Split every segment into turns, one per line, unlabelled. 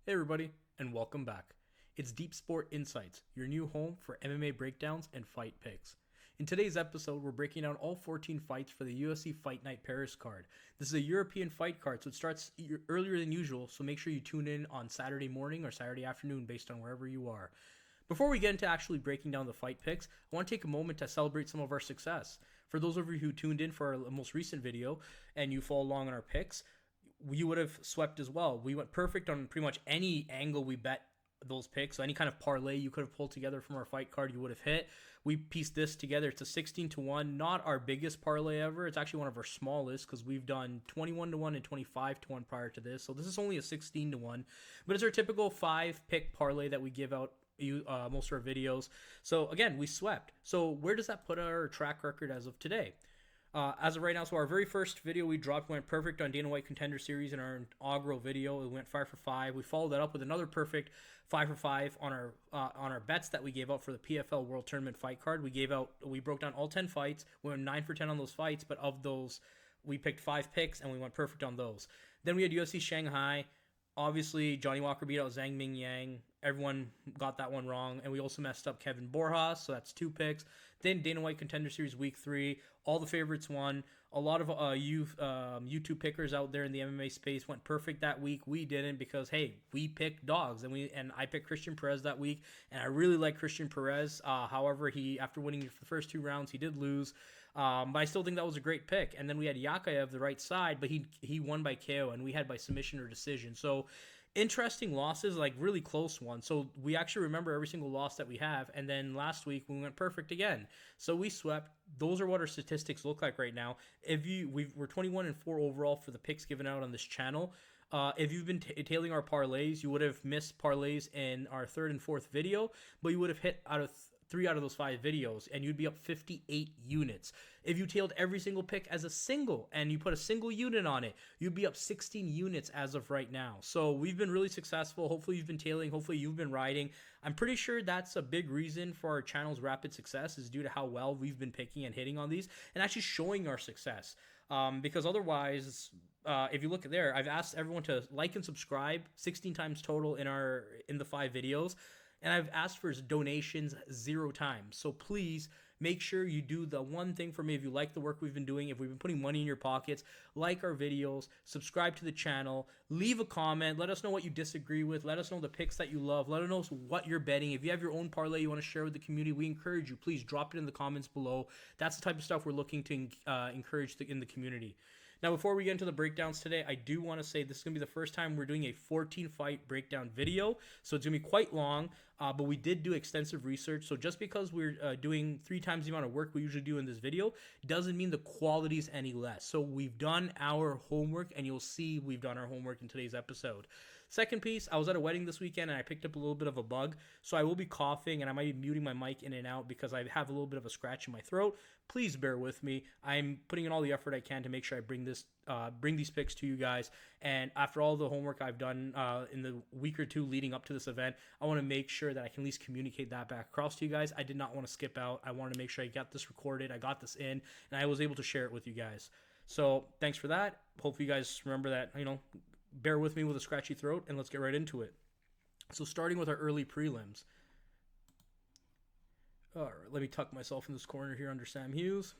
Hey everybody, and welcome back. It's Deep Sport Insights, your new home for MMA breakdowns and fight picks. In today's episode, we're breaking down all 14 fights for the UFC Fight Night Paris card. This is a European fight card, so it starts earlier than usual, so make sure you tune in on Saturday morning or Saturday afternoon based on wherever you are. Before we get into actually breaking down the fight picks, I want to take a moment to celebrate some of our success. For those of you who tuned in for our most recent video and you follow along on our picks, you would have swept as well. We went perfect on pretty much any angle we bet those picks. So any kind of parlay you could have pulled together from our fight card, you would have hit. We pieced this together. It's a 16-1, not our biggest parlay ever. It's actually one of our smallest because we've done 21-1 and 25-1 prior to this. So this is only a 16-1, but it's our typical 5-pick parlay that we give out most of our videos. So again, we swept. So where does that put our track record as of today? As of right now, so our very first video we dropped went perfect on Dana White Contender Series in our inaugural video. It went 5 for 5. We followed that up with another perfect 5 for 5 on our bets that we gave out for the PFL World Tournament fight card. We broke down all 10 fights. We went 9 for 10 on those fights, but of those, we picked 5 picks and we went perfect on those. Then we had UFC Shanghai. Obviously, Johnny Walker beat out Zhang Ming Yang. Everyone got that one wrong. And we also messed up Kevin Borjas, so that's 2 picks. Then Dana White Contender Series Week 3. All the favorites won. A lot of YouTube pickers out there in the MMA space went perfect that week. We didn't because, hey, we picked dogs. And I picked Christian Perez that week. And I really like Christian Perez. However, after winning for the first 2 rounds, he did lose. But I still think that was a great pick. And then we had Yakayev the right side, but he won by KO, and we had by submission or decision. So interesting losses, like really close ones. So we actually remember every single loss that we have. And then last week we went perfect again. So we swept. Those are what our statistics look like right now. We're 21-4 overall for the picks given out on this channel. If you've been tailing our parlays, you would have missed parlays in our 3rd and 4th video, but you would have hit 3 out of those 5 videos, and you'd be up 58 units. If you tailed every single pick as a single, and you put a single unit on it, you'd be up 16 units as of right now. So we've been really successful. Hopefully you've been tailing. Hopefully you've been riding. I'm pretty sure that's a big reason for our channel's rapid success is due to how well we've been picking and hitting on these, and actually showing our success. Because otherwise, if you look at there, I've asked everyone to like and subscribe 16 times total in the 5 videos. And I've asked for donations 0 times. So please make sure you do the one thing for me. If you like the work we've been doing, if we've been putting money in your pockets, like our videos, subscribe to the channel, leave a comment, let us know what you disagree with, let us know the picks that you love, let us know what you're betting. If you have your own parlay you want to share with the community, we encourage you. Please drop it in the comments below. That's the type of stuff we're looking to encourage in the community. Now, before we get into the breakdowns today, I do want to say this is going to be the first time we're doing a 14-fight breakdown video, so it's going to be quite long, but we did do extensive research, so just because we're doing 3 times the amount of work we usually do in this video doesn't mean the quality is any less. So we've done our homework, and you'll see we've done our homework in today's episode. Second piece, I was at a wedding this weekend, and I picked up a little bit of a bug, so I will be coughing, and I might be muting my mic in and out because I have a little bit of a scratch in my throat. Please bear with me. I'm putting in all the effort I can to make sure I bring these picks to you guys. And after all the homework I've done in the week or 2 leading up to this event, I want to make sure that I can at least communicate that back across to you guys. I did not want to skip out. I wanted to make sure I got this recorded, I got this in, and I was able to share it with you guys. So thanks for that. Hopefully you guys remember that, bear with me with a scratchy throat, and let's get right into it. So starting with our early prelims. All right, let me tuck myself in this corner here under Sam Hughes.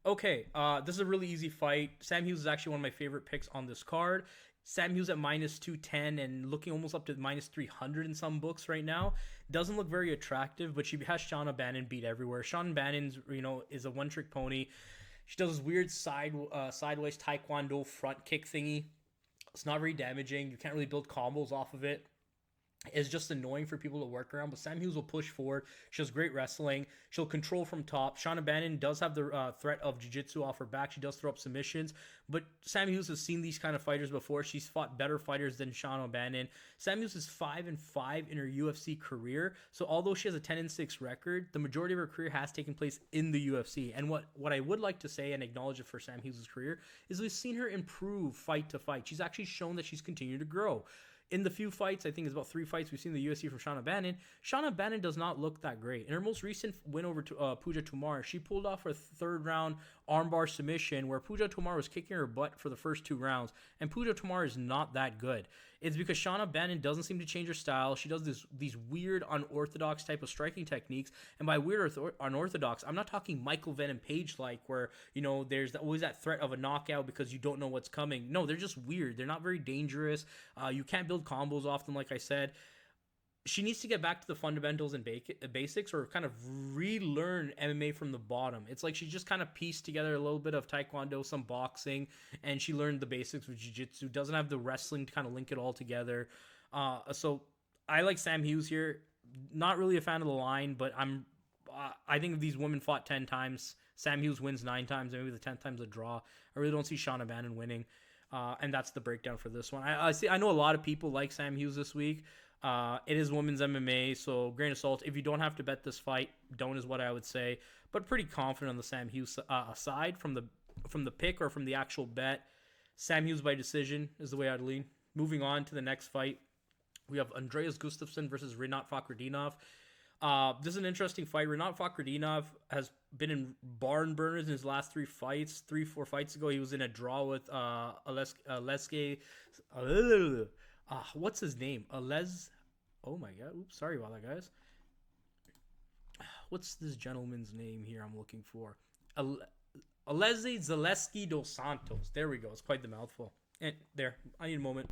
Okay, this is a really easy fight. Sam Hughes is actually one of my favorite picks on this card. Sam Hughes at minus 210 and looking almost up to minus 300 in some books right now. Doesn't look very attractive, but she has Shauna Bannon beat everywhere. Shauna Bannon's, is a one-trick pony. She does this weird sideways taekwondo front kick thingy. It's not very damaging. You can't really build combos off of it. It's just annoying for people to work around, but Sam Hughes will push forward. She has great wrestling. She'll control from top. Shauna Bannon does have the threat of jiu-jitsu off her back. She does throw up submissions, but Sam Hughes has seen these kind of fighters before. She's fought better fighters than Shauna Bannon. Sam Hughes is 5-5 in her UFC career, so although she has a 10-6 record, the majority of her career has taken place in the UFC. And what I would like to say and acknowledge it for Sam Hughes' career is we've seen her improve fight to fight. She's actually shown that she's continued to grow. In the few fights, I think it's about 3 fights we've seen in the UFC from Shauna Bannon does not look that great. In her most recent win over Pooja Tomar, she pulled off her 3rd round armbar submission where Pooja Tomar was kicking her butt for the first 2 rounds, and Pooja Tomar is not that good. It's because Shauna Bannon doesn't seem to change her style. She does these weird, unorthodox type of striking techniques. And by weird unorthodox, I'm not talking Michael Venom Page-like, where, there's always that threat of a knockout because you don't know what's coming. No, they're just weird. They're not very dangerous. You can't build combos off them, like I said. She needs to get back to the fundamentals and basics, or kind of relearn MMA from the bottom. It's like she just kind of pieced together a little bit of taekwondo, some boxing, and she learned the basics of jiu-jitsu. Doesn't have the wrestling to kind of link it all together. So I like Sam Hughes here. Not really a fan of the line, but I think if these women fought 10 times, Sam Hughes wins 9 times, maybe the 10th time's a draw. I really don't see Shauna Bannon winning. And that's the breakdown for this one. I know a lot of people like Sam Hughes this week. It is women's MMA, so grain of salt. If you don't have to bet this fight, don't is what I would say. But pretty confident on the Sam Hughes side from the pick or from the actual bet. Sam Hughes by decision is the way I'd lean. Moving on to the next fight, we have Andreas Gustafsson versus Rinat Fakhretdinov. This is an interesting fight. Rinat Fakhretdinov has been in barn burners in his last 4 fights ago. He was in a draw with Aleske. What's his name? Oh my god. Oops, sorry about that, guys. What's this gentleman's name here I'm looking for? Aleze Zaleski dos Santos. There we go. It's quite the mouthful. And there. I need a moment.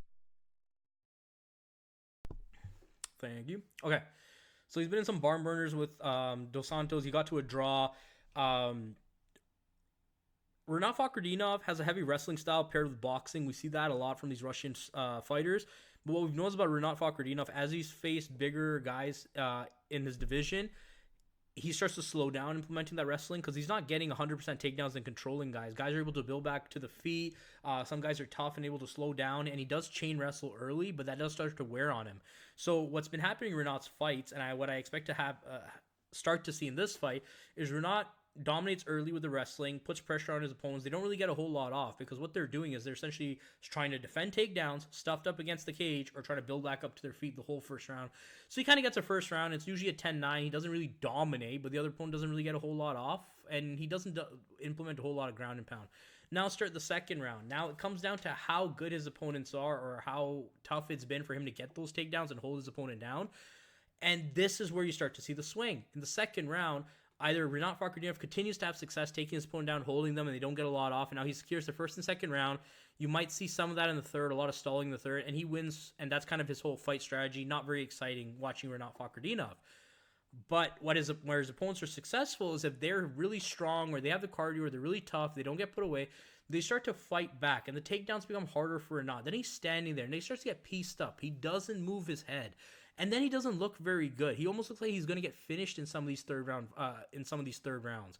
Thank you. Okay. So he's been in some barn burners with Dos Santos. He got to a draw. Rinat Fakhretdinov has a heavy wrestling style paired with boxing. We see that a lot from these Russian fighters. But what we've noticed about Rinat Fakhretdinov, as he's faced bigger guys in his division, he starts to slow down implementing that wrestling because he's not getting 100% takedowns and controlling guys. Guys are able to build back to the feet. Some guys are tough and able to slow down, and he does chain wrestle early, but that does start to wear on him. So what's been happening in Rinat's fights, and what I expect to have start to see in this fight, is Rinat dominates early with the wrestling, puts pressure on his opponents. They don't really get a whole lot off because what they're doing is they're essentially trying to defend takedowns, stuffed up against the cage, or trying to build back up to their feet the whole first round. So he kind of gets a first round. It's usually a 10-9. He doesn't really dominate, but the other opponent doesn't really get a whole lot off, and he doesn't implement a whole lot of ground and pound. Now start the second round. Now it comes down to how good his opponents are or how tough it's been for him to get those takedowns and hold his opponent down. And this is where you start to see the swing. In the second round, either Rinat Fakhretdinov continues to have success taking his opponent down, holding them, and they don't get a lot off, and now he secures the first and second round. You might see some of that in the third, a lot of stalling in the third, and he wins, and that's kind of his whole fight strategy. Not very exciting watching Rinat Fakhretdinov. But where his opponents are successful is if they're really strong, or they have the cardio, or they're really tough, they don't get put away, they start to fight back, and the takedowns become harder for Rinat. Then he's standing there, and he starts to get pieced up. He doesn't move his head. And then he doesn't look very good. He almost looks like he's going to get finished in some of these third rounds.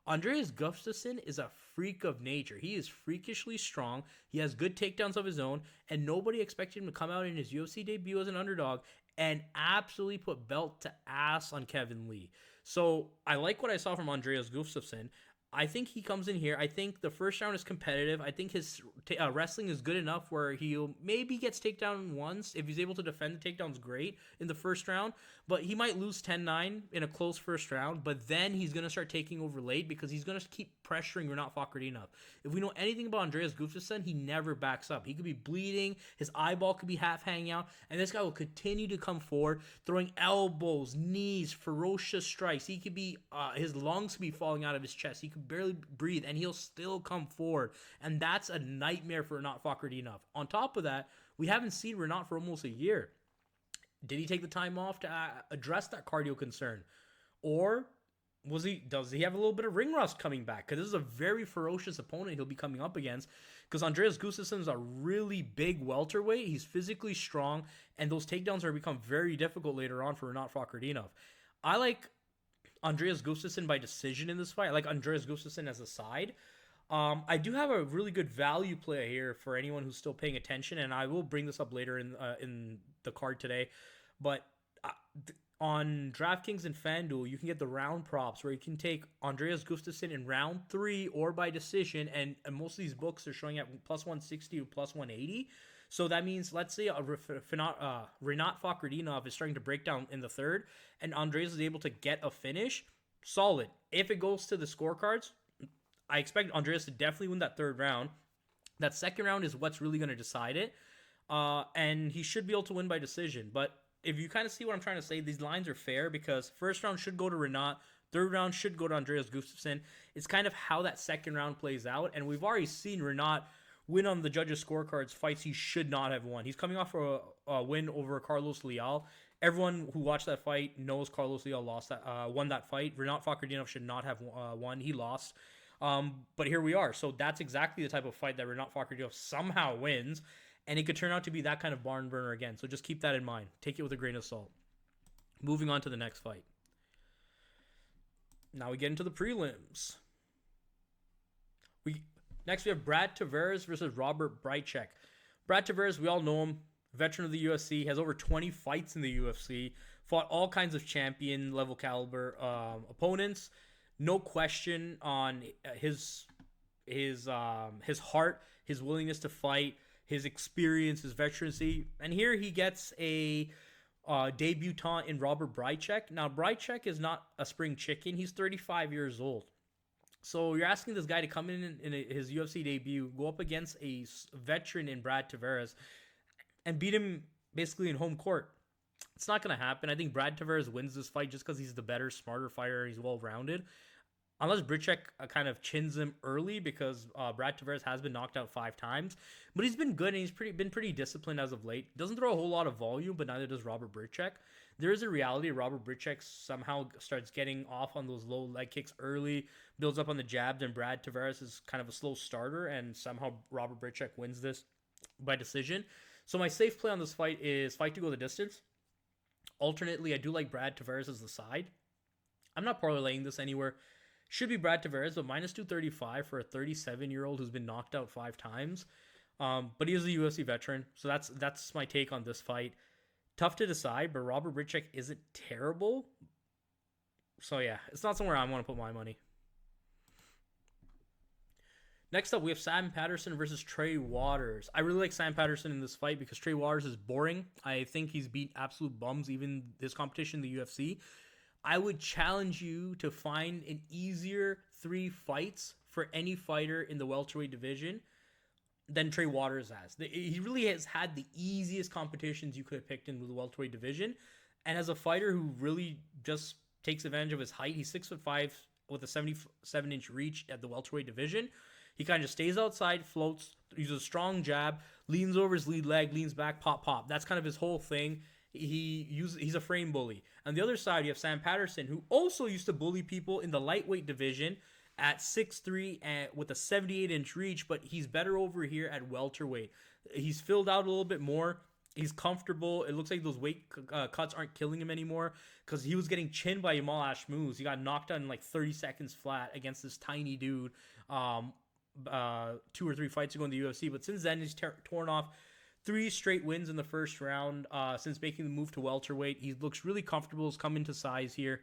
Andreas Gustafsson is a freak of nature. He is freakishly strong. He has good takedowns of his own, and nobody expected him to come out in his UFC debut as an underdog and absolutely put belt to ass on Kevin Lee. So I like what I saw from Andreas Gustafsson. I think he comes in here. I think the first round is competitive. I think his wrestling is good enough where he maybe gets takedown once. If he's able to defend the takedowns, great in the first round. But he might lose 10-9 in a close first round. But then he's going to start taking over late because he's going to keep pressuring Rinat Fakhretdinov. If we know anything about Andreas Gustafsson, he never backs up. He could be bleeding. His eyeball could be half hanging out. And this guy will continue to come forward, throwing elbows, knees, ferocious strikes. He could be, his lungs could be falling out of his chest. He could barely breathe, and he'll still come forward. And that's a nightmare for Rinat Fakhretdinov. On top of that, we haven't seen Rinat for almost a year. Did he take the time off to address that cardio concern? Or does he have a little bit of ring rust coming back? Because this is a very ferocious opponent he'll be coming up against. Because Andreas Gustafsson is a really big welterweight. He's physically strong, and those takedowns are become very difficult later on for Rinat Fakhretdinov. I like Andreas Gustafsson by decision in this fight. I like Andreas Gustafsson as a side. I do have a really good value play here for anyone who's still paying attention, and I will bring this up later in the card today. But on DraftKings and FanDuel, you can get the round props where you can take Andreas Gustafsson in round 3 or by decision, and most of these books are showing at plus 160 or plus 180. So that means, let's say Rinat Fakhretdinov is starting to break down in the third, and Andreas is able to get a finish. Solid. If it goes to the scorecards, I expect Andreas to definitely win that third round. That second round is what's really going to decide it. and he should be able to win by decision. But if you kind of see what I'm trying to say, these lines are fair because first round should go to Renat, third round should go to Andreas Gustafsson. It's kind of how that second round plays out, and we've already seen Renat win on the judges' scorecards fights he should not have won. He's coming off a win over Carlos Leal. Everyone who watched that fight knows Carlos Leal won that fight. Renat Fakhretdinov should not have won. He lost. But here we are. So that's exactly the type of fight that Renat Fakhretdinov somehow wins. And it could turn out to be that kind of barn burner again. So just keep that in mind. Take it with a grain of salt. Moving on to the next fight. Now we get into the prelims. Next we have Brad Tavares versus Robert Bryczek. Brad Tavares, we all know him. Veteran of the UFC. Has over 20 fights in the UFC. Fought all kinds of champion level caliber opponents. No question on his heart, his willingness to fight, his experience, his veterancy. And here he gets a debutant in Robert Bryczek. Now, Bryczek is not a spring chicken. He's 35 years old. So you're asking this guy to come in his UFC debut, go up against a veteran in Brad Tavares, and beat him basically in home court. It's not going to happen. I think Brad Tavares wins this fight just because he's the better, smarter fighter. He's well-rounded. Unless Bryczek kind of chins him early because Brad Tavares has been knocked out 5 times. But he's been good and he's been pretty disciplined as of late. Doesn't throw a whole lot of volume, but neither does Robert Bryczek. There is a reality. Robert Bryczek somehow starts getting off on those low leg kicks early, builds up on the jabs, and Brad Tavares is kind of a slow starter, and somehow Robert Bryczek wins this by decision. So my safe play on this fight is fight to go the distance. Alternately, I do like Brad Tavares as the side. I'm not parlaying this anywhere. Should be Brad Tavares, but minus 235 for a 37-year-old who's been knocked out 5 times. But he is a UFC veteran, so that's my take on this fight. Tough to decide, but Robert Bryczek isn't terrible. So yeah, it's not somewhere I want to put my money. Next up, we have Sam Patterson versus Trey Waters. I really like Sam Patterson in this fight because Trey Waters is boring. I think he's beat absolute bums, even this competition, the UFC. I would challenge you to find an easier 3 fights for any fighter in the welterweight division than Trey Waters has. He really has had the easiest competitions you could have picked in the welterweight division. And as a fighter who really just takes advantage of his height, he's 6'5" with a 77-inch reach at the welterweight division. He kind of just stays outside, floats, uses a strong jab, leans over his lead leg, leans back, pop, pop. That's kind of his whole thing. He's a frame bully. On the other side, you have Sam Patterson, who also used to bully people in the lightweight division at 6'3" and with a 78-inch reach, but he's better over here at welterweight. He's filled out a little bit more. He's comfortable. It looks like those weight cuts aren't killing him anymore because he was getting chinned by Jamal Ashmouz. He got knocked out in like 30 seconds flat against this tiny dude 2 or 3 fights ago in the UFC. But since then, he's torn off 3 straight wins in the first round since making the move to welterweight. He looks really comfortable. He's come into size here.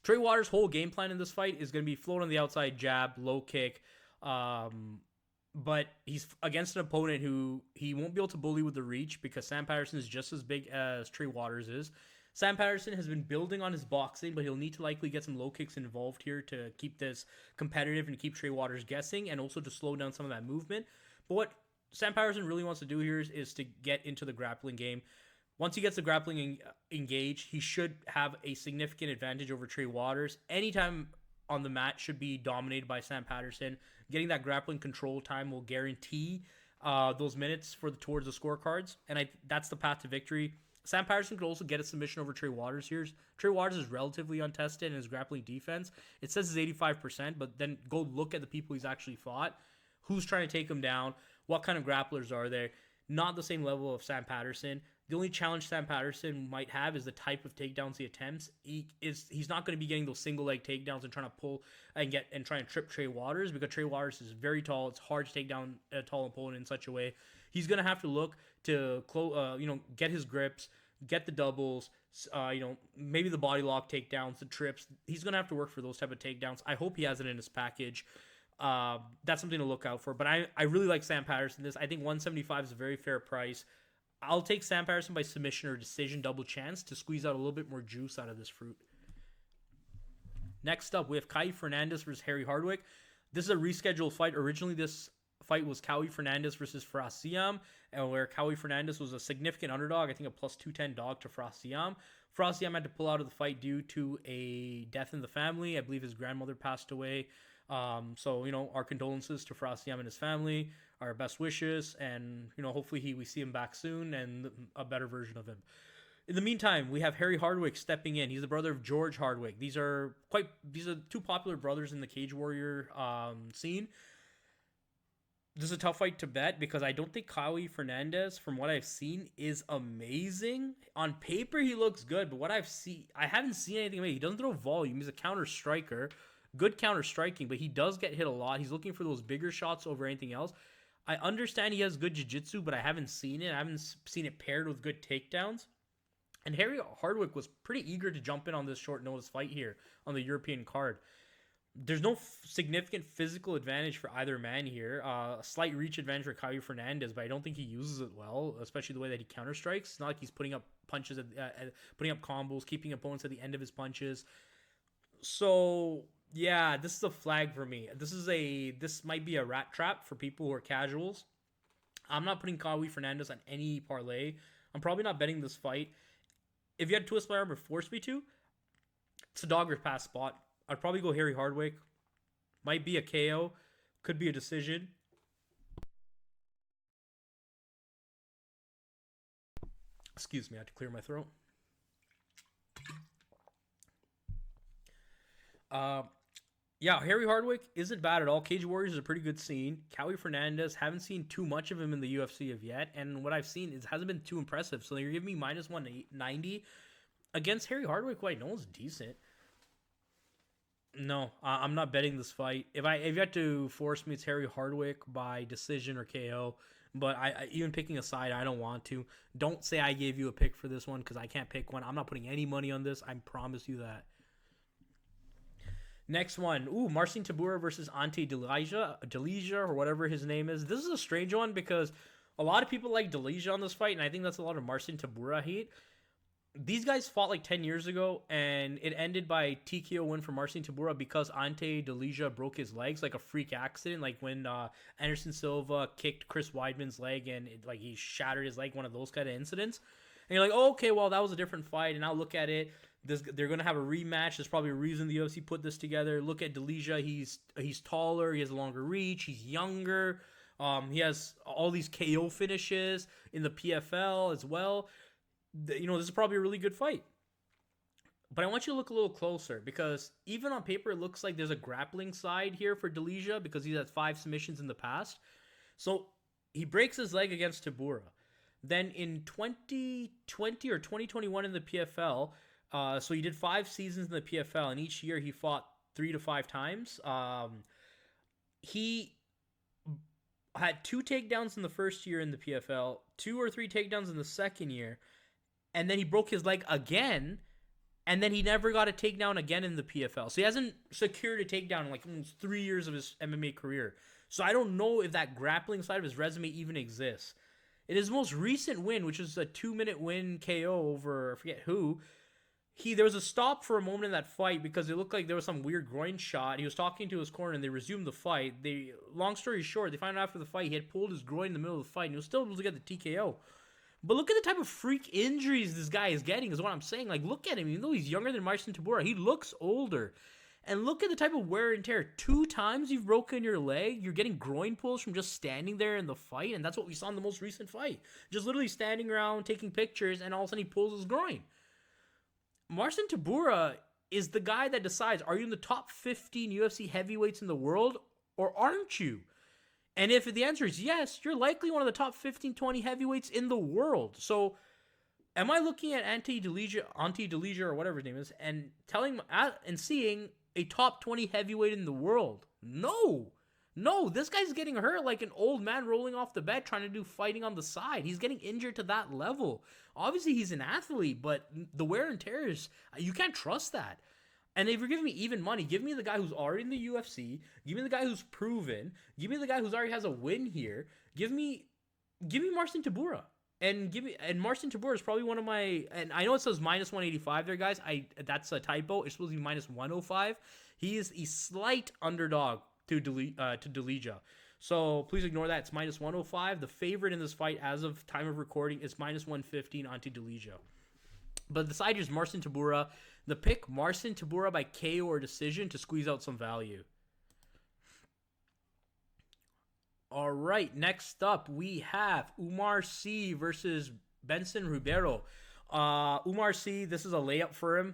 Trey Waters' whole game plan in this fight is going to be float on the outside, jab, low kick. But he's against an opponent who he won't be able to bully with the reach because Sam Patterson is just as big as Trey Waters is. Sam Patterson has been building on his boxing, but he'll need to likely get some low kicks involved here to keep this competitive and keep Trey Waters guessing and also to slow down some of that movement. But what Sam Patterson really wants to do here is to get into the grappling game. Once he gets the grappling engaged, he should have a significant advantage over Trey Waters. Anytime on the mat should be dominated by Sam Patterson. Getting that grappling control time will guarantee those minutes towards the scorecards, and that's the path to victory. Sam Patterson could also get a submission over Trey Waters here. Trey Waters is relatively untested in his grappling defense. It says it's 85%, but then go look at the people he's actually fought. Who's trying to take him down? What kind of grapplers are there? Not the same level of Sam Patterson. The only challenge Sam Patterson might have is the type of takedowns he attempts. He's not going to be getting those single leg takedowns and trying to pull and try and trip Trey Waters because Trey Waters is very tall. It's hard to take down a tall opponent in such a way. He's going to have to look to get his grips, get the doubles, maybe the body lock takedowns, the trips. He's going to have to work for those type of takedowns. I hope he has it in his package. That's something to look out for. But I really like Sam Patterson. I think 175 is a very fair price. I'll take Sam Patterson by submission or decision double chance to squeeze out a little bit more juice out of this fruit. Next up, we have Caio Fernandes versus Harry Hardwick. This is a rescheduled fight. Originally, this fight was Caio Fernandes versus Frasiam, and where Caio Fernandes was a significant underdog, I think a plus 210 dog to Frasiam. Frasiam had to pull out of the fight due to a death in the family. I believe his grandmother passed away. So, our condolences to Frasiam and his family, our best wishes, and, hopefully we see him back soon and a better version of him. In the meantime, we have Harry Hardwick stepping in. He's the brother of George Hardwick. These are two popular brothers in the Cage Warrior scene. This is a tough fight to bet because I don't think Caio Fernandes, from what I've seen, is amazing. On paper, he looks good, but I haven't seen anything amazing. He doesn't throw volume. He's a counter striker, good counter striking, but he does get hit a lot. He's looking for those bigger shots over anything else. I understand he has good jiu-jitsu, but I haven't seen it. I haven't seen it paired with good takedowns. And Harry Hardwick was pretty eager to jump in on this short notice fight here on the European card. There's no significant physical advantage for either man here. A slight reach advantage for Caio Fernandes, but I don't think he uses it well, especially the way that he counter strikes. It's not like he's putting up punches, putting up combos, keeping opponents at the end of his punches. So yeah, this is a flag for me. This might be a rat trap for people who are casuals. I'm not putting Caio Fernandes on any parlay. I'm probably not betting this fight. If you had to twist my arm or force me to, it's a dog or pass spot. I'd probably go Harry Hardwick. Might be a KO. Could be a decision. Excuse me, I had to clear my throat. Yeah, Harry Hardwick isn't bad at all. Cage Warriors is a pretty good scene. Caio Fernandes, haven't seen too much of him in the UFC of yet, and what I've seen hasn't been too impressive. So you're giving me minus 190 against Harry Hardwick. Wait, no one's decent. No, I'm not betting this fight. If you had to force me, it's Harry Hardwick by decision or KO. But I even picking a side, I don't want to. Don't say I gave you a pick for this one because I can't pick one. I'm not putting any money on this. I promise you that. Next one. Marcin Tybura versus Ante Delija or whatever his name is. This is a strange one because a lot of people like Delija on this fight, and I think that's a lot of Marcin Tybura hate. These guys fought like 10 years ago, and it ended by TKO win for Marcin Tybura because Ante Delija broke his legs, like a freak accident, like when Anderson Silva kicked Chris Weidman's leg and he shattered his leg, one of those kind of incidents. And you're like, oh, okay, well, that was a different fight, and now look at it. They're going to have a rematch. There's probably a reason the UFC put this together. Look at Delija. He's taller. He has a longer reach. He's younger. He has all these KO finishes in the PFL as well. This is probably a really good fight. But I want you to look a little closer because even on paper, it looks like there's a grappling side here for Delija because he's had 5 submissions in the past. So he breaks his leg against Tybura. Then in 2020 or 2021 in the PFL, so he did 5 seasons in the PFL, and each year he fought 3 to 5 times. He had 2 takedowns in the first year in the PFL, 2 or 3 takedowns in the second year, and then he broke his leg again, and then he never got a takedown again in the PFL. So he hasn't secured a takedown in like almost 3 years of his MMA career. So I don't know if that grappling side of his resume even exists. In his most recent win, which was a 2-minute win KO over, I forget who, there was a stop for a moment in that fight because it looked like there was some weird groin shot. He was talking to his corner and they resumed the fight. Long story short, they found out after the fight he had pulled his groin in the middle of the fight and he was still able to get the TKO. But look at the type of freak injuries this guy is getting is what I'm saying. Like, look at him. Even though he's younger than Marcin Tybura, he looks older. And look at the type of wear and tear. 2 times you've broken your leg. You're getting groin pulls from just standing there in the fight. And that's what we saw in the most recent fight. Just literally standing around, taking pictures, and all of a sudden he pulls his groin. Marcin Tybura is the guy that decides, are you in the top 15 UFC heavyweights in the world or aren't you? And if the answer is yes, you're likely one of the top 15, 20 heavyweights in the world. So am I looking at Ante Delija or whatever his name is and seeing a top 20 heavyweight in the world? No, this guy's getting hurt like an old man rolling off the bed trying to do fighting on the side. He's getting injured to that level. Obviously, he's an athlete, but the wear and tear you can't trust that. And if you're giving me even money, give me the guy who's already in the UFC. Give me the guy who's proven. Give me the guy who's already has a win here. Give me Marcin Tybura. And Marcin Tybura is probably one of my, and I know it says minus 185 there, guys. That's a typo. It's supposed to be minus 105. He is a slight underdog to Delija. So please ignore that. It's minus 105. The favorite in this fight as of time of recording is minus 115 onto Delija. But the side is Marcin Tybura. The pick, Marcin Tybura by KO or decision to squeeze out some value. All right, next up we have Umar Sy versus Benson Ribeiro. Umar Sy, this is a layup for him.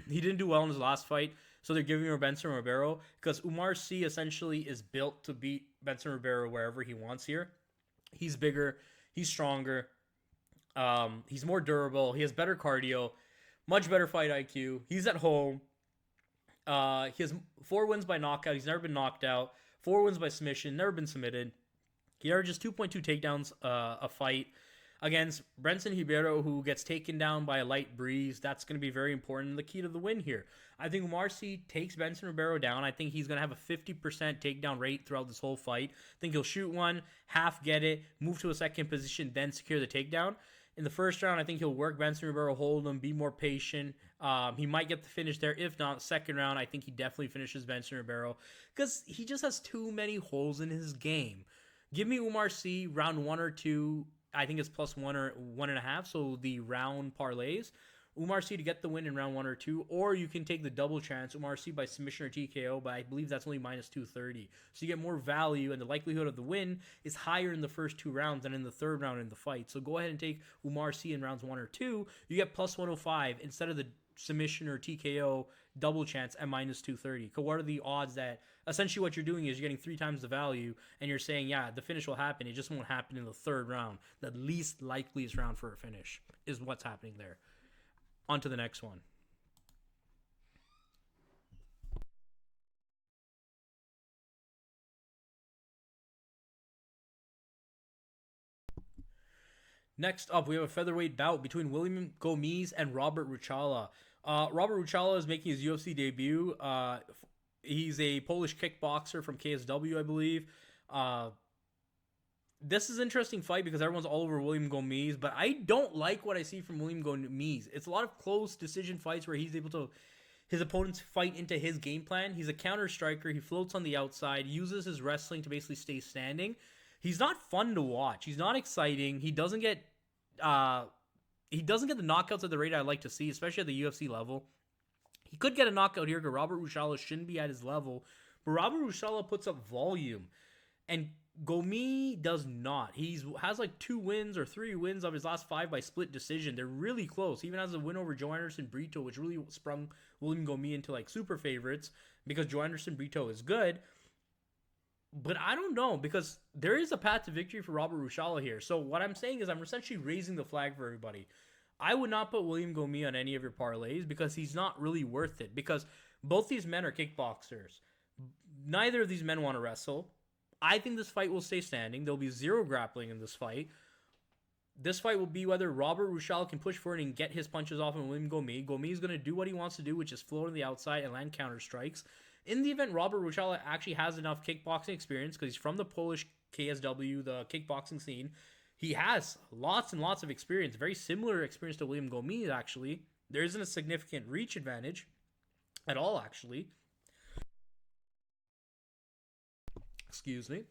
He didn't do well in his last fight, so they're giving him Benson Ribeiro because Umar Sy essentially is built to beat Benson Ribeiro wherever he wants here. He's bigger, he's stronger, he's more durable, he has better cardio, much better fight IQ. He's at home. He has 4 wins by knockout. He's never been knocked out. 4 wins by submission, never been submitted. He averages 2.2 takedowns a fight against Benson Ribeiro, who gets taken down by a light breeze. That's going to be very important. The key to the win here. I think Umar Sy takes Benson Ribeiro down. I think he's going to have a 50% takedown rate throughout this whole fight. I think he'll shoot one, half get it, move to a second position, then secure the takedown. In the first round, I think he'll work Benson Ribeiro, hold him, be more patient. He might get the finish there. If not, second round, I think he definitely finishes Benson Ribeiro because he just has too many holes in his game. Give me Umar Sy round 1 or 2. I think it's plus 1 or 1.5. So the round parlays. Umar Sy to get the win in round 1 or 2, or you can take the double chance, Umar Sy by submission or TKO, but I believe that's only minus 230. So you get more value, and the likelihood of the win is higher in the first 2 rounds than in the third round in the fight. So go ahead and take Umar Sy in rounds 1 or 2. You get plus 105 instead of the submission or TKO double chance at minus 230. Because what are the odds that essentially what you're doing is you're getting 3 times the value, and you're saying, yeah, the finish will happen. It just won't happen in the third round. The least likeliest round for a finish is what's happening there. On to the next one. Next up, we have a featherweight bout between William Gomis and Robert Ruchala. Robert Ruchala is making his UFC debut. He's a Polish kickboxer from KSW, I believe. This is an interesting fight because everyone's all over William Gomis, but I don't like what I see from William Gomis. It's a lot of close decision fights where he's able to, his opponents fight into his game plan. He's a counter striker. He floats on the outside, uses his wrestling to basically stay standing. He's not fun to watch. He's not exciting. He doesn't get the knockouts at the rate I'd like to see, especially at the UFC level. He could get a knockout here because Robert Ruchala shouldn't be at his level, but Robert Ruchala puts up volume, and Gomis does not. He has like 2 wins or 3 wins of his last 5 by split decision. They're really close. He even has a win over Joe Anderson Brito, which really sprung William Gomis into like super favorites because Joe Anderson Brito is good. But I don't know, because there is a path to victory for Robert Ruchala here. So what I'm saying is I'm essentially raising the flag for everybody. I would not put William Gomis on any of your parlays because he's not really worth it. Because both these men are kickboxers. Neither of these men want to wrestle. I think this fight will stay standing. There'll be 0 grappling in this fight. This fight will be whether Robert Ruchala can push forward and get his punches off on William Gomis. Gomis is going to do what he wants to do, which is float on the outside and land counter strikes. In the event Robert Ruchala actually has enough kickboxing experience, because he's from the Polish KSW, the kickboxing scene, he has lots and lots of experience, very similar experience to William Gomis, actually. There isn't a significant reach advantage at all, actually. Excuse me.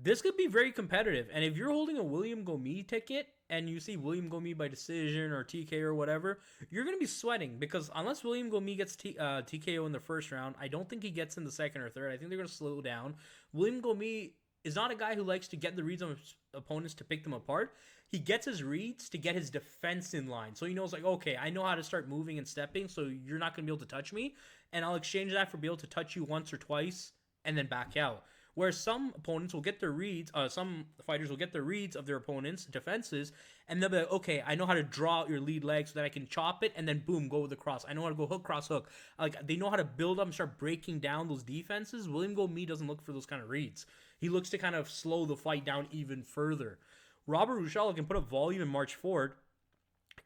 This could be very competitive. And if you're holding a William Gomis ticket and you see William Gomis by decision or TK or whatever, you're going to be sweating, because unless William Gomis gets TKO in the first round, I don't think he gets in the second or third. I think they're going to slow down. William Gomis is not a guy who likes to get the reads on his opponents to pick them apart. He gets his reads to get his defense in line. So he knows, like, okay, I know how to start moving and stepping, so you're not going to be able to touch me. And I'll exchange that for being able to touch you once or twice and then back out. Whereas some opponents will get their reads, some fighters will get their reads of their opponents' defenses, and they'll be like, okay, I know how to draw out your lead leg so that I can chop it, and then boom, go with the cross. I know how to go hook, cross, hook. Like, they know how to build up and start breaking down those defenses. William Gomis doesn't look for those kind of reads. He looks to kind of slow the fight down even further. Robert Ruchala can put up volume and march forward,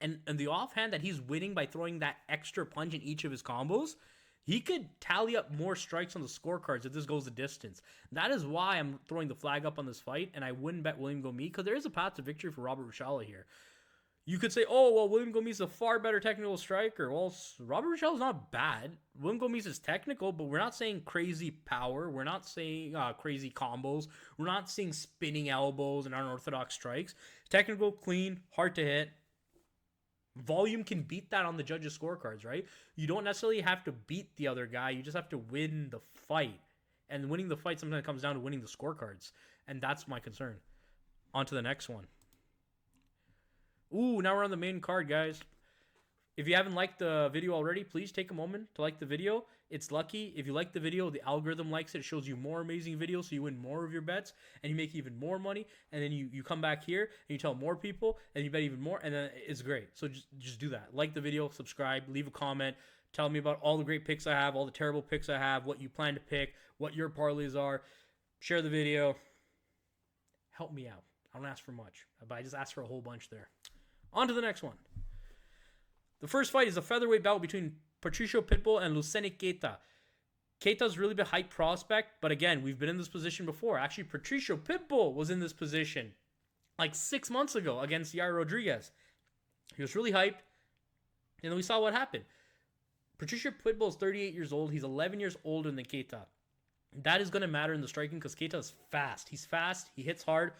and the offhand that he's winning by throwing that extra punch in each of his combos, he could tally up more strikes on the scorecards if this goes the distance. That is why I'm throwing the flag up on this fight, and I wouldn't bet William Gomis, because there is a path to victory for Robert Ruchala here. You could say, oh, well, William Gomis is a far better technical striker. Well, Robert Ruchala is not bad. William Gomis is technical, but we're not saying crazy power. We're not saying crazy combos. We're not seeing spinning elbows and unorthodox strikes. Technical, clean, hard to hit. Volume can beat that on the judges' scorecards, right? You don't necessarily have to beat the other guy. You just have to win the fight. And winning the fight sometimes comes down to winning the scorecards. And that's my concern. On to the next one. Ooh, now we're on the main card, guys. If you haven't liked the video already, please take a moment to like the video. It's lucky. If you like the video, the algorithm likes it. It shows you more amazing videos, so you win more of your bets, and you make even more money. And then you come back here, and you tell more people, and you bet even more, and then it's great. So just do that. Like the video, subscribe, leave a comment. Tell me about all the great picks I have, all the terrible picks I have, what you plan to pick, what your parlays are. Share the video. Help me out. I don't ask for much, but I just asked for a whole bunch there. On to the next one. The first fight is a featherweight bout between Patricio Pitbull and Losene Keita. Keita's really been a hype prospect, but again, we've been in this position before. Actually, Patricio Pitbull was in this position like 6 months ago against Yair Rodriguez. He was really hyped, and then we saw what happened. Patricio Pitbull is 38 years old. He's 11 years older than Keita. That is going to matter in the striking because Keita is fast. He's fast. He hits hard.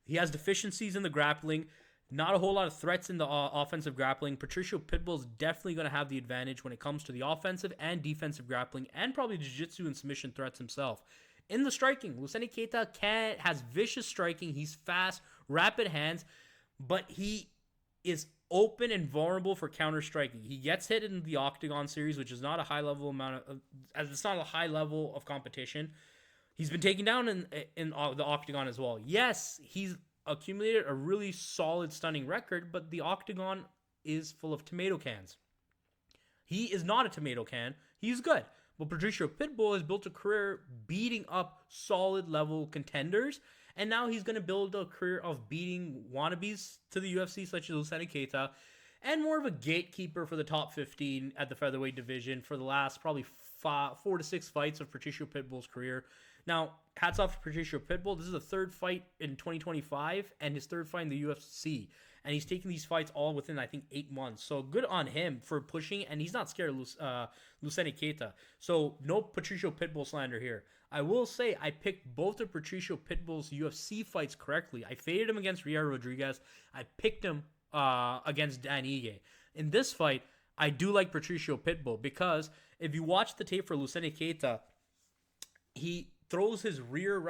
He has deficiencies in the grappling. Not a whole lot of threats in the offensive grappling. Patricio Pitbull is definitely going to have the advantage when it comes to the offensive and defensive grappling and probably jiu-jitsu and submission threats himself. In the striking, Losene Keita has vicious striking. He's fast, rapid hands, but he is open and vulnerable for counter striking. He gets hit in the Octagon series, which is not a high level it's not a high level of competition. He's been taken down in the Octagon as well. Yes, he's accumulated a really solid, stunning record, but the Octagon is full of tomato cans. He is not a tomato can. He's good. But Patricio Pitbull has built a career beating up solid level contenders, and now he's going to build a career of beating wannabes to the UFC, such as Losene Keita, and more of a gatekeeper for the top 15 at the featherweight division for the last probably 4 to 6 fights of Patricio Pitbull's career. Now, hats off to Patricio Pitbull. This is the third fight in 2025 and his third fight in the UFC. And he's taken these fights all within, I think, 8 months. So good on him for pushing, and he's not scared of Losene Keita. So no Patricio Pitbull slander here. I will say I picked both of Patricio Pitbull's UFC fights correctly. I faded him against Yair Rodriguez. I picked him against Dan Ige. In this fight, I do like Patricio Pitbull because if you watch the tape for Losene Keita, he throws his rear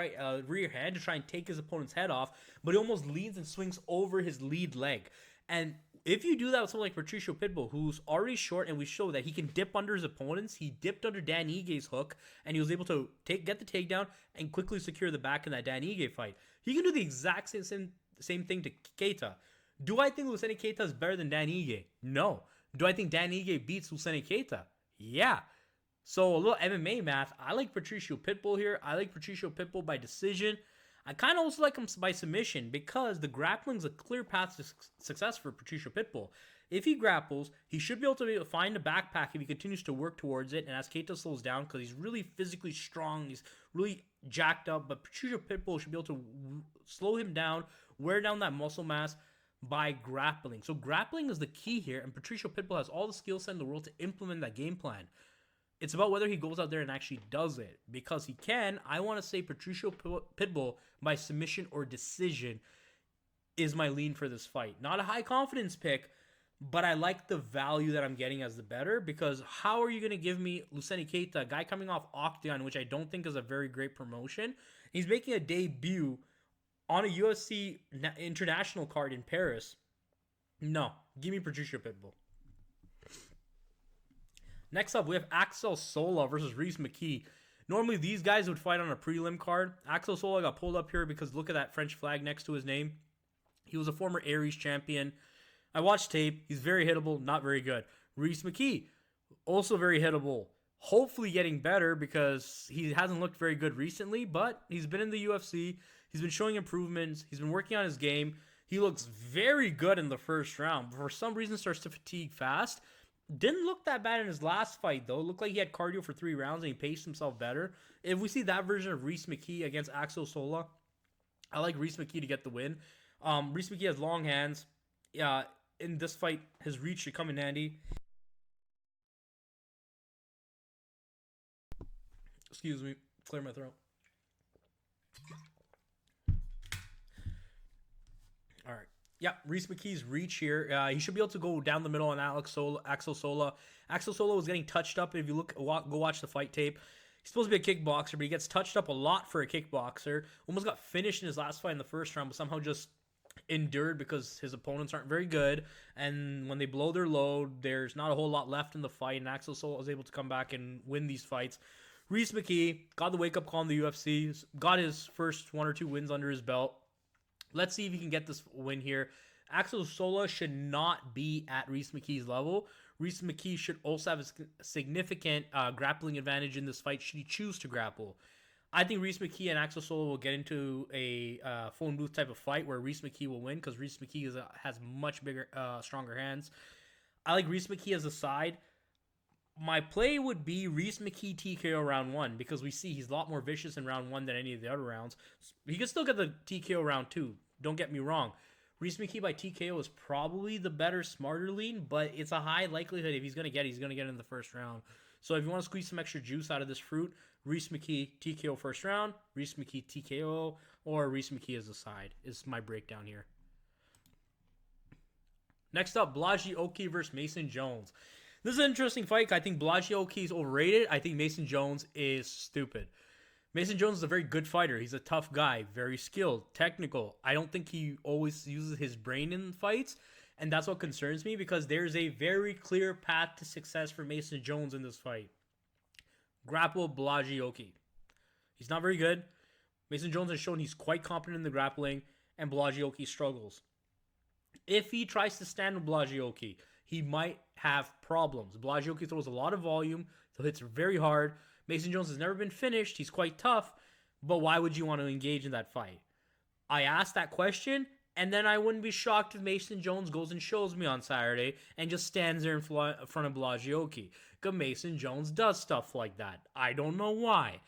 hand to try and take his opponent's head off, but he almost leans and swings over his lead leg. And if you do that with someone like Patricio Pitbull, who's already short, and we show that he can dip under his opponents, he dipped under Dan Ige's hook, and he was able to get the takedown and quickly secure the back in that Dan Ige fight. He can do the exact same thing to Keita. Do I think Losene Keita is better than Dan Ige? No. Do I think Dan Ige beats Losene Keita? Yeah. So a little MMA math. I like Patricio Pitbull here. I like Patricio Pitbull by decision. I kind of also like him by submission because the grappling is a clear path to success for Patricio Pitbull. If he grapples, he should be able to find a backpack if he continues to work towards it. And as Keita slows down, because he's really physically strong, he's really jacked up. But Patricio Pitbull should be able to slow him down, wear down that muscle mass by grappling. So grappling is the key here, and Patricio Pitbull has all the skill set in the world to implement that game plan. It's about whether he goes out there and actually does it. Because he can, I want to say Patricio Pitbull by submission or decision is my lean for this fight. Not a high confidence pick, but I like the value that I'm getting as the better. Because how are you going to give me Losene Keita, a guy coming off Octagon, which I don't think is a very great promotion? He's making a debut on a UFC international card in Paris. No, give me Patricio Pitbull. Next up, we have Axel Sola versus McKee. Normally, these guys would fight on a prelim card. Axel Sola got pulled up here because look at that French flag next to his name. He was a former Aries champion. I watched tape. He's very hittable, not very good. McKee, also very hittable. Hopefully getting better because he hasn't looked very good recently, but he's been in the UFC. He's been showing improvements. He's been working on his game. He looks very good in the first round, but for some reason starts to fatigue fast. Didn't look that bad in his last fight, though. Looked like he had cardio for 3 rounds and he paced himself better. If we see that version of McKee against Axel Sola, I like McKee to get the win. McKee has long hands. in this fight, his reach should come in handy. Excuse me, clear my throat. All right. Yeah, Reese McKee's reach here. He should be able to go down the middle on Axel Sola. Axel Sola was getting touched up. If you go watch the fight tape, he's supposed to be a kickboxer, but he gets touched up a lot for a kickboxer. Almost got finished in his last fight in the first round, but somehow just endured because his opponents aren't very good. And when they blow their load, there's not a whole lot left in the fight, and Axel Sola was able to come back and win these fights. Reese McKee got the wake-up call in the UFC, got his first 1 or 2 wins under his belt. Let's see if he can get this win here. Axel Sola should not be at Reese McKee's level. Reese McKee should also have a significant grappling advantage in this fight should he choose to grapple. I think Reese McKee and Axel Sola will get into a phone booth type of fight where Reese McKee will win because Reese McKee has much bigger, stronger hands. I like Reese McKee as a side. My play would be Reese McKee TKO round 1 because we see he's a lot more vicious in round 1 than any of the other rounds. He can still get the TKO round 2. Don't get me wrong. Reese McKee by TKO is probably the better, smarter lean, but it's a high likelihood if he's going to get it, he's going to get it in the first round. So if you want to squeeze some extra juice out of this fruit, Reese McKee TKO first round, Reese McKee TKO, or Reese McKee as a side is my breakdown here. Next up, Blachowicz versus Mason Jones. This is an interesting fight. I think Blachowicz is overrated. I think Mason Jones is stupid. Mason Jones is a very good fighter. He's a tough guy, very skilled, technical. I don't think he always uses his brain in fights, and that's what concerns me because there's a very clear path to success for Mason Jones in this fight. Grapple Blachowicz. He's not very good. Mason Jones has shown he's quite competent in the grappling, and Blachowicz struggles. If he tries to stand with Blachowicz, he might have problems. Blachowicz throws a lot of volume, so hits very hard. Mason Jones has never been finished. He's quite tough, but why would you want to engage in that fight? I asked that question, and then I wouldn't be shocked if Mason Jones goes and shows me on Saturday and just stands there in front of Blachowicz. Because Mason Jones does stuff like that. I don't know why.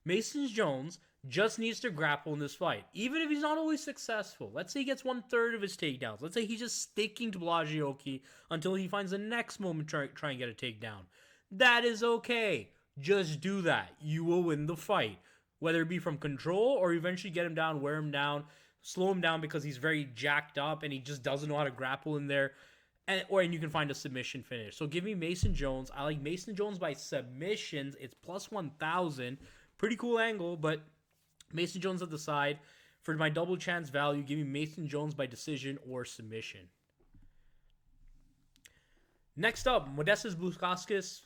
Mason Jones just needs to grapple in this fight. Even if he's not always successful. Let's say he gets 1/3 of his takedowns. Let's say he's just sticking to Blachowicz until he finds the next moment to try and get a takedown. That is okay. Just do that. You will win the fight. Whether it be from control or eventually get him down, wear him down, slow him down because he's very jacked up and he just doesn't know how to grapple in there. And you can find a submission finish. So give me Mason Jones. I like Mason Jones by submissions. It's plus 1,000. Pretty cool angle, but Mason Jones at the side. For my double chance value, give me Mason Jones by decision or submission. Next up, Modestas Bukauskas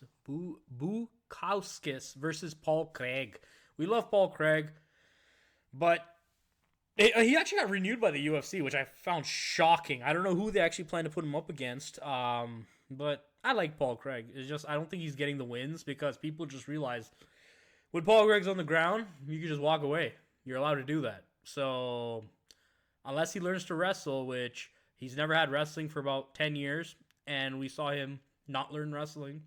versus Paul Craig. We love Paul Craig, but he actually got renewed by the UFC, which I found shocking. I don't know who they actually plan to put him up against, but I like Paul Craig. It's just I don't think he's getting the wins because people just realize when Paul Craig's on the ground, you can just walk away. You're allowed to do that. So unless he learns to wrestle, which he's never had wrestling for about 10 years, and we saw him not learn wrestling,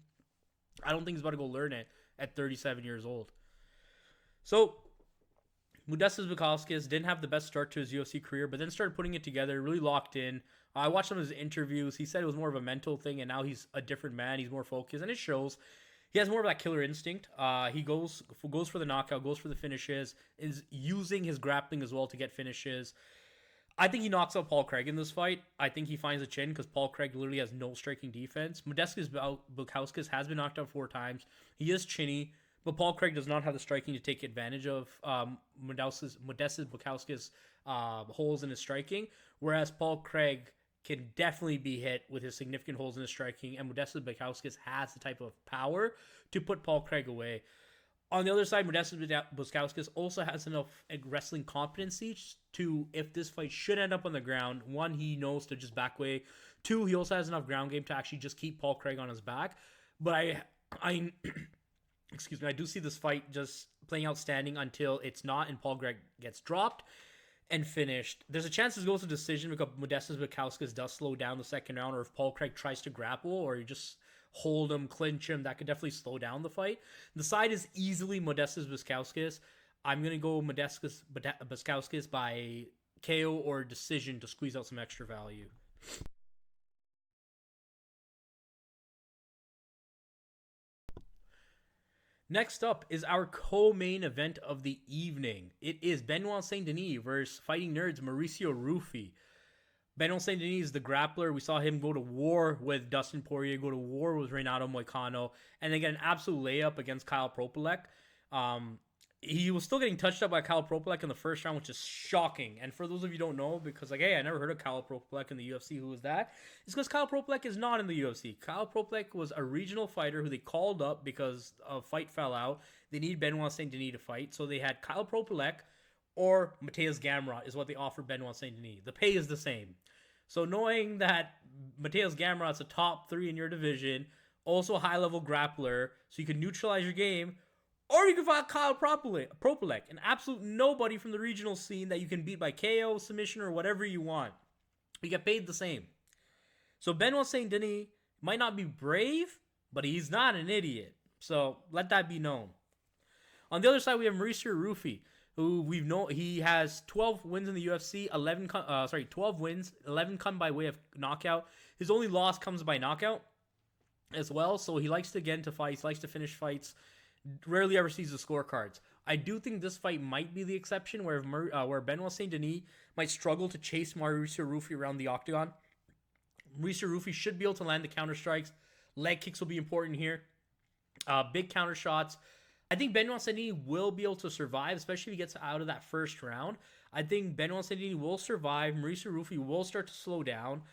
I don't think he's about to go learn it at 37 years old. So Modestas Bukauskas didn't have the best start to his UFC career, but then started putting it together, really locked in. I watched some of his interviews. He said it was more of a mental thing, and now he's a different man. He's more focused, and it shows. He has more of that killer instinct. He goes for the knockout, goes for the finishes, is using his grappling as well to get finishes. I think he knocks out Paul Craig in this fight. I think he finds a chin because Paul Craig literally has no striking defense. Modestas Bukauskas has been knocked out 4 times. He is chinny, but Paul Craig does not have the striking to take advantage of Modestas Bukauskas' holes in his striking, whereas Paul Craig can definitely be hit with his significant holes in his striking, and Modestas Bukauskas has the type of power to put Paul Craig away. On the other side, Modestas Bukauskas also has enough wrestling competency to, if this fight should end up on the ground, 1, he knows to just back away. 2, he also has enough ground game to actually just keep Paul Craig on his back. But I excuse me, I do see this fight just playing outstanding until it's not and Paul Craig gets dropped and finished. There's a chance this goes to decision because Modestas Bukauskas does slow down the second round, or if Paul Craig tries to grapple or you just hold him, clinch him, that could definitely slow down the fight. The side is easily Modestas Bukauskas. I'm going to go Modestas Bukauskas by KO or decision to squeeze out some extra value. Next up is our co-main event of the evening. It is Benoît Saint-Denis versus Fighting Nerds Mauricio Ruffy. Benoît Saint-Denis is the grappler. We saw him go to war with Dustin Poirier, go to war with Renato Moicano, and then get an absolute layup against Kyle Propolek. He was still getting touched up by Kyle Propolek in the first round, which is shocking. And for those of you who don't know, because hey, I never heard of Kyle Propolek in the UFC. Who was that? It's because Kyle Propolek is not in the UFC. Kyle Propolek was a regional fighter who they called up because a fight fell out. They need Benoît Saint-Denis to fight, so they had Kyle Propolek or Mateusz Gamrot is what they offered Benoît Saint-Denis. The pay is the same. So knowing that Mateusz Gamrot's a top 3 in your division, also a high-level grappler, so you can neutralize your game, or you can fight Kyle Propolek, an absolute nobody from the regional scene that you can beat by KO, submission, or whatever you want. You get paid the same. So Benoît Saint-Denis might not be brave, but he's not an idiot. So let that be known. On the other side, we have Mauricio Ruffy, who he has 12 wins in the UFC, 12 wins, 11 come by way of knockout. His only loss comes by knockout as well, so he likes to get into fights, likes to finish fights, rarely ever sees the scorecards. I do think this fight might be the exception, where Benoît Saint-Denis might struggle to chase Mauricio Ruffy around the octagon. Mauricio Ruffy should be able to land the counter strikes. Leg kicks will be important here. Big counter shots. I think Benoît Saint-Denis will be able to survive, especially if he gets out of that first round. I think Benoît Saint-Denis will survive. Mauricio Ruffy will start to slow down.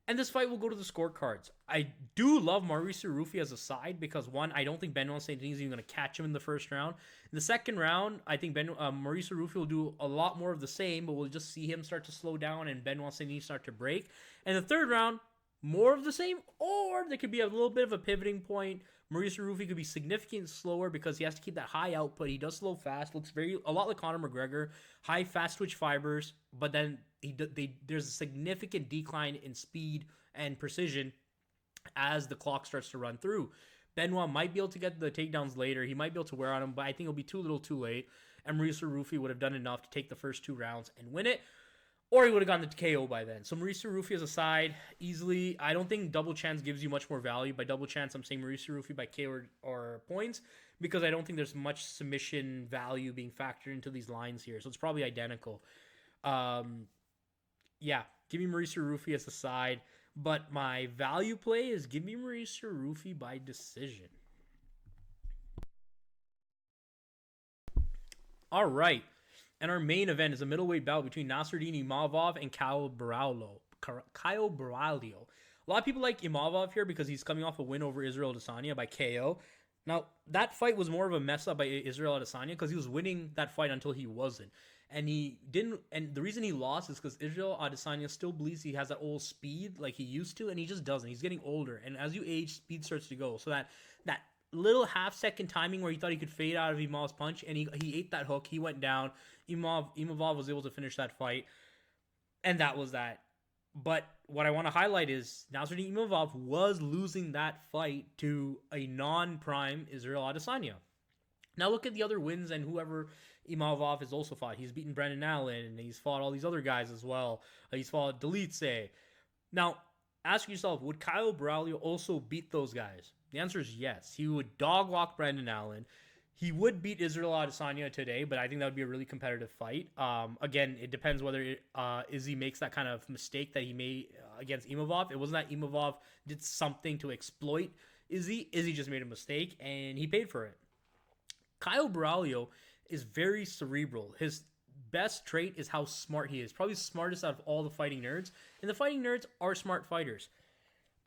And this fight will go to the scorecards. I do love Mauricio Ruffy as a side because, one, I don't think Benoît Saint-Denis is even going to catch him in the first round. In the second round, I think Mauricio Ruffy will do a lot more of the same, but we'll just see him start to slow down and Benoît Saint-Denis start to break. And the third round, more of the same, or there could be a little bit of a pivoting point. Mauricio Ruffy could be significantly slower because he has to keep that high output. He does slow fast, looks a lot like Conor McGregor, high fast twitch fibers, but then there's a significant decline in speed and precision as the clock starts to run through. Benoit might be able to get the takedowns later. He might be able to wear on him, but I think it'll be too little too late. And Mauricio Ruffy would have done enough to take the first 2 rounds and win it. Or he would have gotten the KO by then. So Mauricio Ruffy as a side, easily. I don't think double chance gives you much more value. By double chance, I'm saying Mauricio Ruffy by KO or points, because I don't think there's much submission value being factored into these lines here. So it's probably identical. Yeah, give me Mauricio Ruffy as a side. But my value play is give me Mauricio Ruffy by decision. All right. And our main event is a middleweight bout between Nassourdine Imavov and Caio Borralho. A lot of people like Imavov here because he's coming off a win over Israel Adesanya by KO. Now, that fight was more of a mess up by Israel Adesanya because he was winning that fight until he wasn't. And he didn't. And the reason he lost is because Israel Adesanya still believes he has that old speed like he used to, and he just doesn't. He's getting older, and as you age, speed starts to go. So that little half-second timing where he thought he could fade out of Imavov's punch, and he ate that hook. He went down. Imavov was able to finish that fight, and that was that. But what I want to highlight is Nassourdine Imavov was losing that fight to a non-prime Israel Adesanya. Now look at the other wins and whoever Imavov has also fought. He's beaten Brendan Allen, and he's fought all these other guys as well. He's fought Delija. Now, ask yourself, would Caio Borralho also beat those guys? The answer is yes. He would dog walk Brendan Allen. He would beat Israel Adesanya today, but I think that would be a really competitive fight. Again, it depends whether Izzy makes that kind of mistake that he made against Imavov. It wasn't that Imavov did something to exploit Izzy. Izzy just made a mistake, and he paid for it. Caio Borralho is very cerebral. His best trait is how smart he is. Probably the smartest out of all the fighting nerds. And the fighting nerds are smart fighters.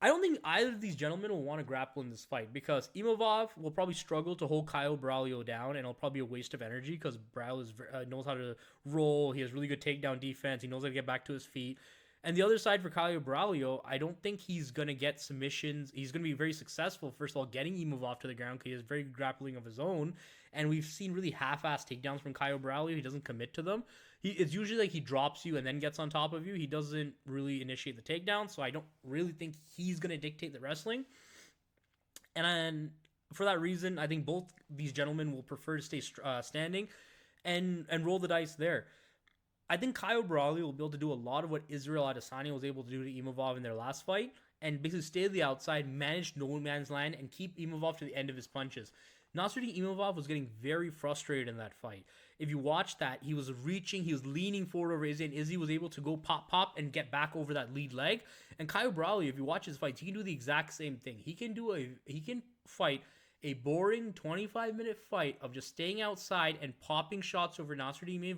I don't think either of these gentlemen will want to grapple in this fight because Imavov will probably struggle to hold Caio Borralho down, and it'll probably be a waste of energy because Borralho knows how to roll. He has really good takedown defense. He knows how to get back to his feet. And the other side for Caio Borralho, I don't think he's going to get submissions. He's going to be very successful, first of all, getting Imavov to the ground because he has very good grappling of his own. And we've seen really half-assed takedowns from Caio Borralho. He doesn't commit to them. It's usually like he drops you and then gets on top of you. He doesn't really initiate the takedown, so I don't really think he's going to dictate the wrestling. And for that reason, I think both these gentlemen will prefer to stay standing and roll the dice there. I think Caio Borralho will be able to do a lot of what Israel Adesanya was able to do to Imavov in their last fight and basically stay to the outside, manage no man's land, and keep Imavov to the end of his punches. Nassourdine Imavov was getting very frustrated in that fight. If you watch that, he was reaching, he was leaning forward over Izzy, and Izzy was able to go pop and get back over that lead leg. And Caio Borralho, if you watch his fights, he can do the exact same thing. He can fight a boring 25-minute fight of just staying outside and popping shots over Nassourdine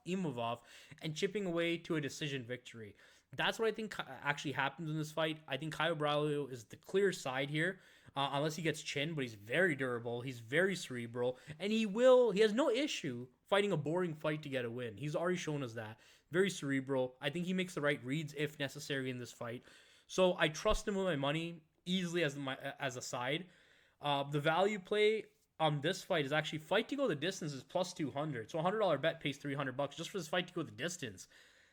Imavov and chipping away to a decision victory. That's what I think actually happens in this fight. I think Caio Borralho is the clear side here, unless he gets chinned, but he's very durable, he's very cerebral, and he has no issue fighting a boring fight to get a win. He's already shown us that. Very cerebral. I think he makes the right reads if necessary in this fight. So I trust him with my money easily as a side. The value play on this fight is actually fight to go the distance is plus 200. So a $100 bet pays $300 just for this fight to go the distance.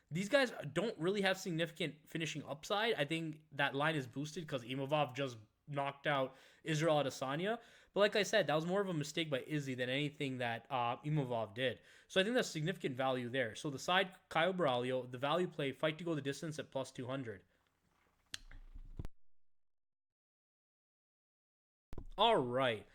These guys don't really have significant finishing upside. I think that line is boosted because Imavov just knocked out Israel Adesanya. But like I said, that was more of a mistake by Izzy than anything that Imavov did. So I think that's significant value there. So the side, Caio Borralho, the value play, fight to go the distance at plus 200. All right.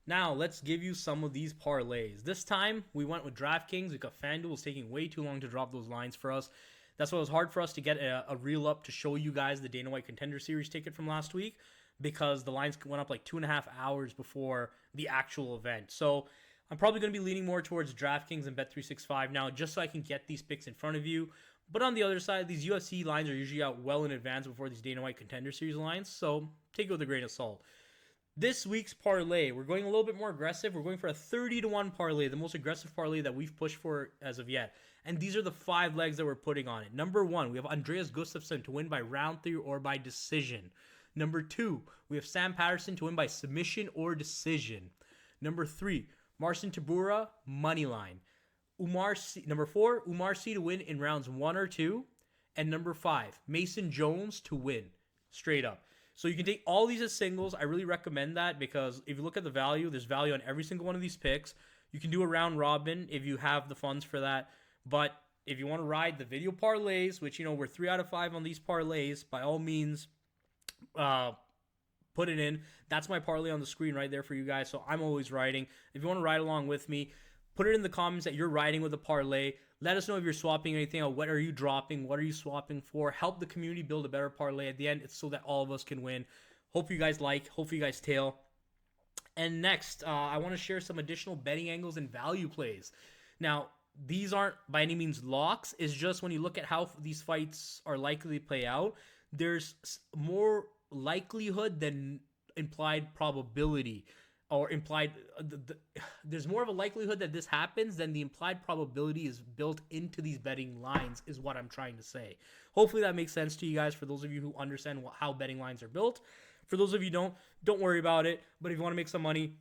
Now, let's give you some of these parlays. This time, we went with DraftKings because FanDuel was taking way too long to drop those lines for us. That's why it was hard for us to get a reel up to show you guys the Dana White Contender Series ticket from last week because the lines went up like 2.5 hours before the actual event. So I'm probably going to be leaning more towards DraftKings and Bet365 now just so I can get these picks in front of you. But on the other side, these UFC lines are usually out well in advance before these Dana White Contender Series lines, so take it with a grain of salt. This week's parlay, we're going a little bit more aggressive. We're going for a 30-1 parlay, the most aggressive parlay that we've pushed for as of yet. And these are the 5 legs that we're putting on it. Number 1, we have Andreas Gustafsson to win by round 3 or by decision. Number 2, we have Sam Patterson to win by submission or decision. Number 3, Marcin Tybura, money line. Number 4, Umar C to win in rounds 1 or 2. And number 5, Mason Jones to win, straight up. So you can take all these as singles. I really recommend that because if you look at the value, there's value on every single one of these picks. You can do a round robin if you have the funds for that. But if you want to ride the video parlays, which, we're 3 out of 5 on these parlays, by all means, put it in. That's my parlay on the screen right there for you guys. So I'm always riding. If you want to ride along with me, put it in the comments that you're riding with a parlay. Let us know if you're swapping anything out. What are you dropping? What are you swapping for? Help the community build a better parlay. At the end, it's so that all of us can win. Hope you guys like. Hope you guys tail. And next, I want to share some additional betting angles and value plays. Now, these aren't by any means locks. It's just when you look at how these fights are likely to play out, there's more likelihood than implied probability. Or implied, there's more of a likelihood that this happens than the implied probability is built into these betting lines is what I'm trying to say. Hopefully that makes sense to you guys for those of you who understand how betting lines are built. For those of you who don't worry about it. But if you want to make some money,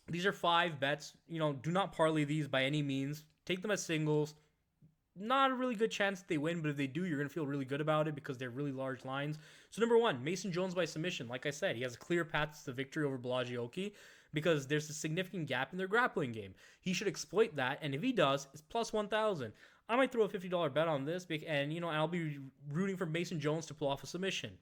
these are 5 bets. Do not parlay these by any means. Take them as singles. Not a really good chance that they win, but if they do, you're going to feel really good about it because they're really large lines. So number 1, Mason Jones by submission. Like I said, he has a clear path to victory over Blachowicz because there's a significant gap in their grappling game. He should exploit that, and if he does, it's plus 1,000. I might throw a $50 bet on this, and I'll be rooting for Mason Jones to pull off a submission.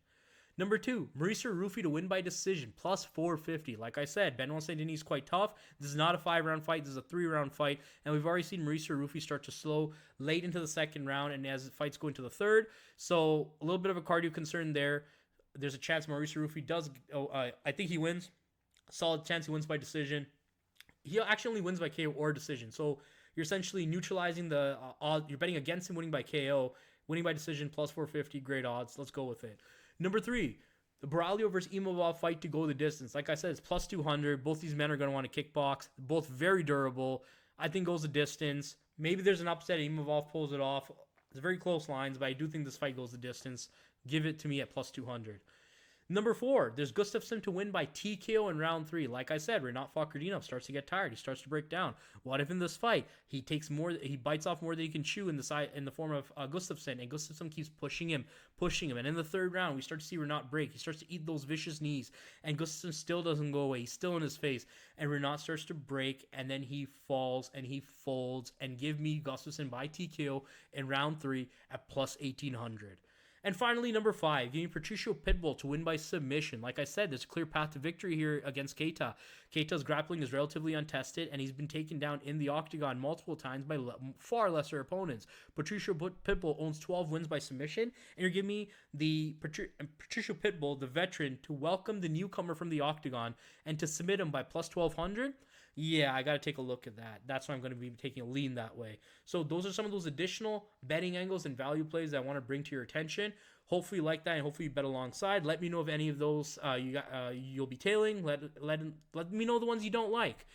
Number 2, Mauricio Ruffy to win by decision, plus 450. Like I said, Benoît Saint-Denis is quite tough. This is not a 5-round fight. This is a 3-round fight. And we've already seen Mauricio Ruffy start to slow late into the second round and as the fights go into the third. So a little bit of a cardio concern there. There's a chance Mauricio Ruffy does. I think he wins. Solid chance he wins by decision. He actually only wins by KO or decision. So you're essentially neutralizing the odds. You're betting against him winning by KO. Winning by decision, plus 450. Great odds. Let's go with it. Number 3, the Borralho versus Imavov fight to go the distance. Like I said, it's plus 200. Both these men are going to want to kickbox. Both very durable. I think goes the distance. Maybe there's an upset. Imavov pulls it off. It's very close lines, but I do think this fight goes the distance. Give it to me at plus 200. Number 4, there's Gustafsson to win by TKO in round 3. Like I said, Fakhretdinov starts to get tired. He starts to break down. What if in this fight he bites off more than he can chew in the form of Gustafsson, and Gustafsson keeps pushing him, and in the third round we start to see Renat break. He starts to eat those vicious knees, and Gustafsson still doesn't go away. He's still in his face, and Renat starts to break, and then he falls and he folds, and give me Gustafsson by TKO in round 3 at plus 1800. And finally, number 5, giving Patrício Pitbull to win by submission. Like I said, there's a clear path to victory here against Keita. Keita's grappling is relatively untested, and he's been taken down in the octagon multiple times by far lesser opponents. Patrício Pitbull owns 12 wins by submission, and you're giving me the Patrício Pitbull, the veteran, to welcome the newcomer from the octagon and to submit him by plus 1,200. Yeah, I got to take a look at that. That's why I'm going to be taking a lean that way. So those are some of those additional betting angles and value plays that I want to bring to your attention. Hopefully you like that, and hopefully you bet alongside. Let me know if any of those you'll be tailing. Let me know the ones you don't like.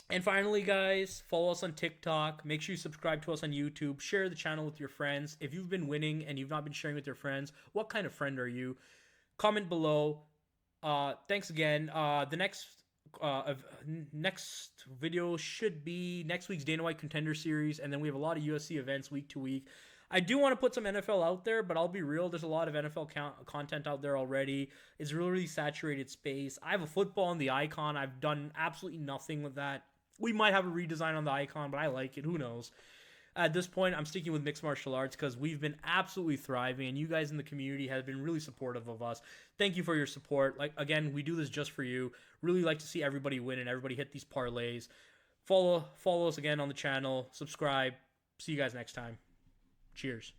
And finally, guys, follow us on TikTok. Make sure you subscribe to us on YouTube. Share the channel with your friends. If you've been winning and you've not been sharing with your friends, what kind of friend are you? Comment below. Thanks again. The next video should be next week's Dana White Contender Series, and then we have a lot of UFC events week to week. I do want to put some NFL out there, but I'll be real, there's a lot of NFL content out there already. It's really saturated space. I have a football on the icon. I've done absolutely nothing with that. We might have a redesign on the icon, but I like it. Who knows? At this point, I'm sticking with mixed martial arts because we've been absolutely thriving, and you guys in the community have been really supportive of us. Thank you for your support. Like, again, we do this just for you. Really like to see everybody win and everybody hit these parlays. Follow us again on the channel. Subscribe. See you guys next time. Cheers.